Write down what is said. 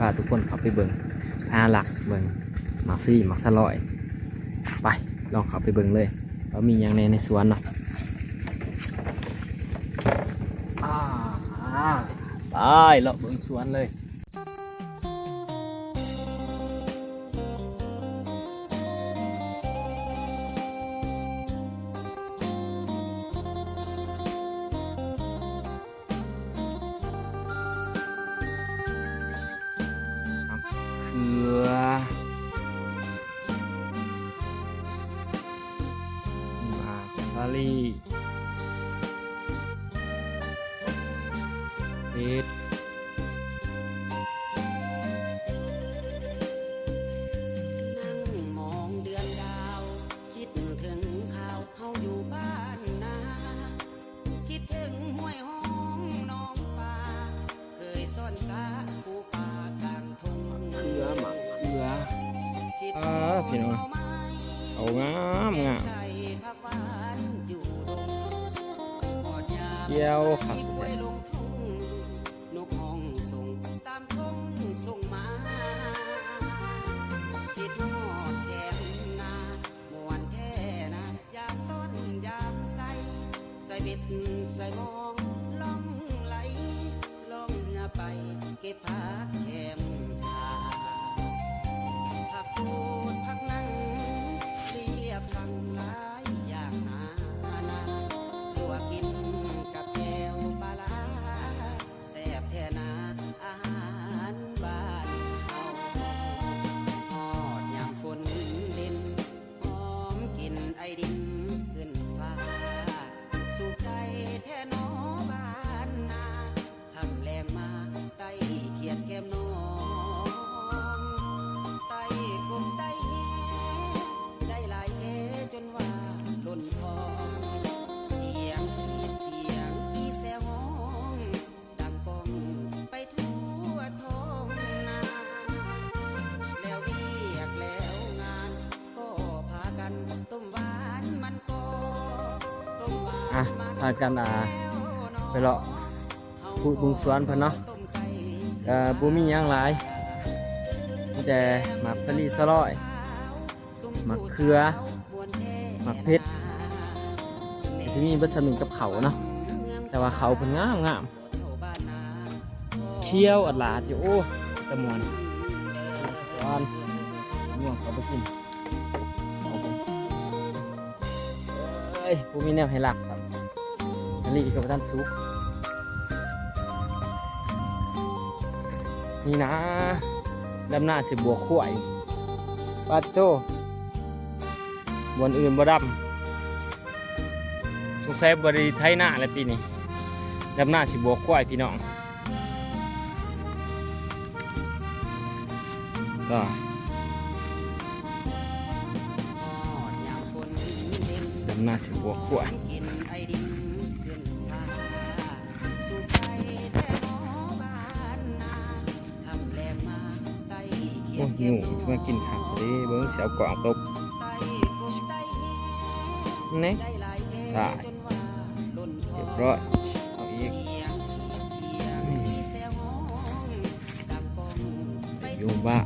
าทุกคนเข้าไปเบิ่งหาหลักเบิ่งหมักซี่หมักสลอยไปลองเข้าไปเบิ่งเลยว่ามีอย่างในสวนเนาะไปเลาะเบิ่งสวนเลยมาซาลีเฮ็ดนั่งมองเดือนดาวคิดถึงข่าวเฮาอยู่บ้านนาคิดถึงห้วยห้องน้องป่าเคยซ่อนสาผู้ป่ากลางทุ่งหมักเขือพี่น้องเอางามเกี่ยวครับนกห้องส่งตามท้องส่งมาคิดฮอดแก้มนาม่วนแท้นะยามต้นยามใส่เบ็ดใส่มองล่องไหลล่องเรือไปเก็บผักแก้มทาผักพูดผักนั่งเรียบฟังหลายอย่างนาตัวกินกับแก้วปลาร้าแซ่บแท้นาอาหารบ้านเฮาฮอดยามฝนเด่นหอมกลิ่นไอดินขึ้นฟ้าสุขใจแท้น้อบ้านนาทำแรงมาไต้เขียดแก้มน้องไต้กบไต้แหได้หลายแหจนว่าล้นคอเสียงอีแซวห้องดังก้องไปทั่วท้องนาแล้วเวียกแล้วงานก็พากันต้มหวานมันก็ต้มหวานพากันไปเลาะพูดบุงสวนเพิ่นเนาะบ่มีหยังหลายมีแต่หมักสลีสลอยหมักเขือหมักเพชรที่มีบัสมิงกับเขาเนาะแต่ว่าเขาเป็นงามเคี้ยวอัดหลาที่โอ้ตะมวนร้อนม่วงเขาไปกินผมมีแนวให้หลักครับอันนี้กับท่านซุปนี่นะดำหน้าสิบวกข่วยปาโต้บนอื่นบ่ดำสงสัยบริไทยหน้าอะไรปีนี้ดำหน้าสิบวกข่วยพี่น้องก็ดำหน้าสิบวกข่วยโอ้ยหนูมากินผักดิเบิ้งเสียวกล่องตบนี่ได้เรียบร้อยเอาอีกอยู่บ้า